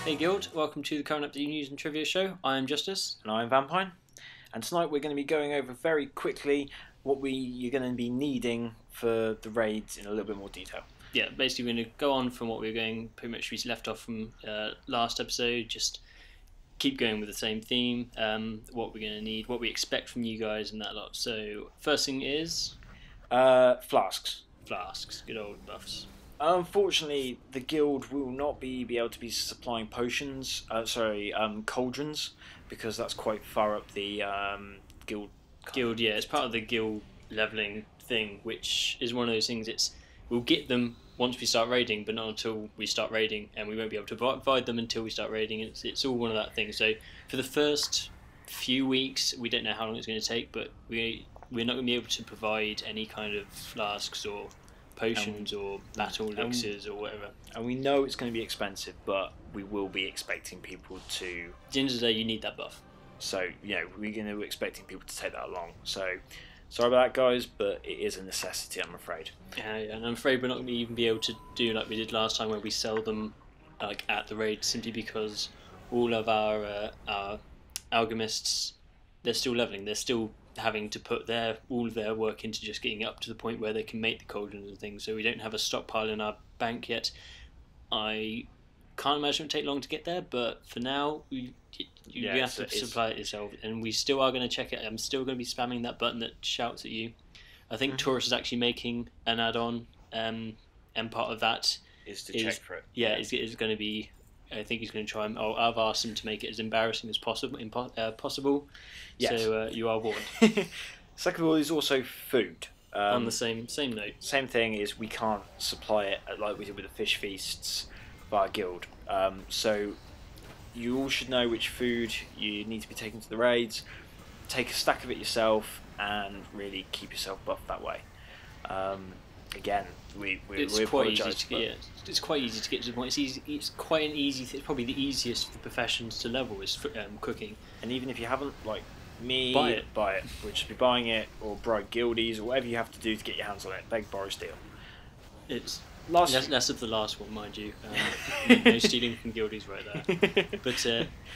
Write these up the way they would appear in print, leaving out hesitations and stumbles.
Hey Guild, welcome to the current update news and trivia show. I am Justice. And I'm Vampine. And tonight we're going to be going over very quickly what you're going to be needing for the raids in a little bit more detail. Yeah, basically we're going to go on from what we were going, pretty much we left off from last episode, just keep going with the same theme, what we're going to need, what we expect from you guys and that lot. So, first thing is... Flasks. Flasks, good old buffs. Unfortunately, the guild will not be able to be supplying potions, cauldrons, because that's quite far up the guild. Guild, yeah, it's part of the guild leveling thing, which is one of those things. We'll get them once we start raiding, but not until we start raiding, and we won't be able to provide them until we start raiding. It's all one of that thing. So for the first few weeks, we don't know how long it's going to take, but we're not going to be able to provide any kind of flasks or potions or battle elixirs or whatever. And we know it's going to be expensive, but we will be expecting people to... At the end of the day, you need that buff. So, we're going to be expecting people to take that along. So, sorry about that, guys, but it is a necessity, I'm afraid. Yeah, and I'm afraid we're not going to even be able to do like we did last time, where we sell them like at the raid, simply because all of our alchemists, they're still leveling. They're still having to put all of their work into just getting up to the point where they can make the cauldrons and things. So we don't have a stockpile in our bank yet. I can't imagine it would take long to get there, but for now, you have to supply it yourself. And we still are going to check it. I'm still going to be spamming that button that shouts at you. I think Taurus is actually making an add-on, and part of that is to check for it. Yeah, is going to be... I think he's going to try and... I've asked him to make it as embarrassing as possible. Yes. So you are warned. Second of all, is also food. On the same note. Same thing is we can't supply it like we did with the fish feasts via guild. So you all should know which food you need to be taking to the raids. Take a stack of it yourself and really keep yourself buffed that way. Again, we apologise. It's quite easy to get to the point. It's quite an easy. It's probably the easiest for the professions to level is cooking. And even if you haven't, like me, buy it. We'll just be buying it, or bribe guildies, or whatever you have to do to get your hands on it. Beg, borrow, steal. It's less of the last one, mind you. No stealing from guildies right there. But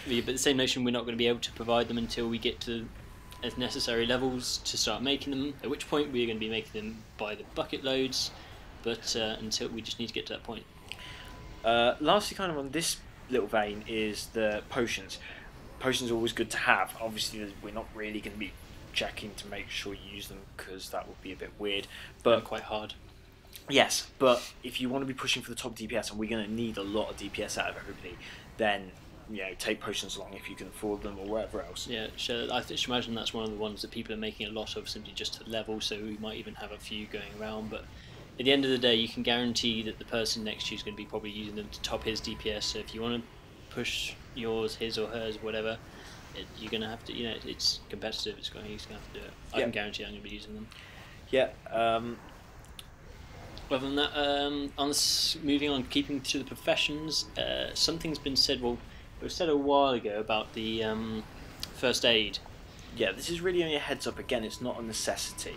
the same notion, we're not going to be able to provide them until we get to as necessary levels to start making them, at which point we're going to be making them by the bucket loads, but until we just need to get to that point. Lastly, kind of on this little vein, is the potions. Potions are always good to have. Obviously, we're not really going to be checking to make sure you use them, because that would be a bit weird. But they're quite hard. Yes, but if you want to be pushing for the top DPS, and we're going to need a lot of DPS out of everybody, then take potions along if you can afford them, or whatever else. Yeah, sure. I should imagine that's one of the ones that people are making a lot of, simply just to level, so we might even have a few going around. But at the end of the day, you can guarantee that the person next to you is going to be probably using them to top his DPS. So if you want to push yours, his or hers, whatever, you're going to have to, it's competitive, he's going to have to do it. I can guarantee I'm going to be using them. Yeah. Other than that, moving on, keeping to the professions, something's been said, it was said a while ago about the first aid. Yeah, this is really only a heads up. Again, it's not a necessity,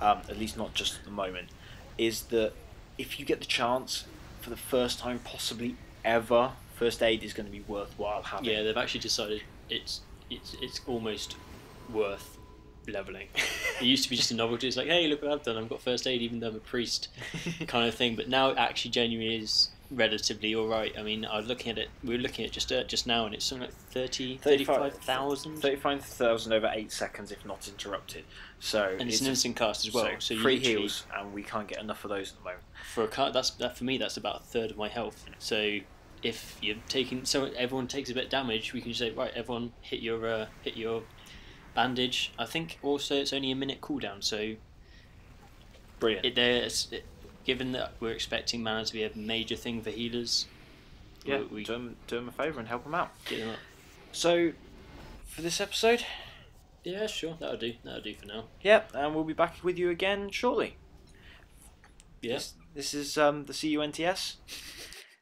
at least not just at the moment, is that if you get the chance for the first time possibly ever, first aid is going to be worthwhile having. Yeah, they've actually decided it's almost worth leveling. It used to be just a novelty. It's like, hey, look what I've done, I've got first aid even though I'm a priest kind of thing, but now it actually genuinely is relatively alright. I mean, we were looking at just now, and it's something like 35,000 35,000 over 8 seconds if not interrupted. So and it's an instant cast as well, so free heals, and we can't get enough of those at the moment. For a cast, for me that's about a third of my health. So if you're taking, so everyone takes a bit of damage, we can just say, right, everyone hit your bandage. I think also it's only a minute cooldown, so brilliant. Given that we're expecting mana to be a major thing for healers, we do them a favour and help them out. Get them up. So, for this episode, yeah, sure, that'll do for now. Yep, and we'll be back with you again shortly. Yeah, this is the CUNTS.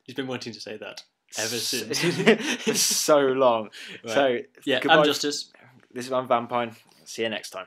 He's been wanting to say that ever since. For so long. Right. So yeah, goodbye. I'm Justice. This is Vampine. See you next time.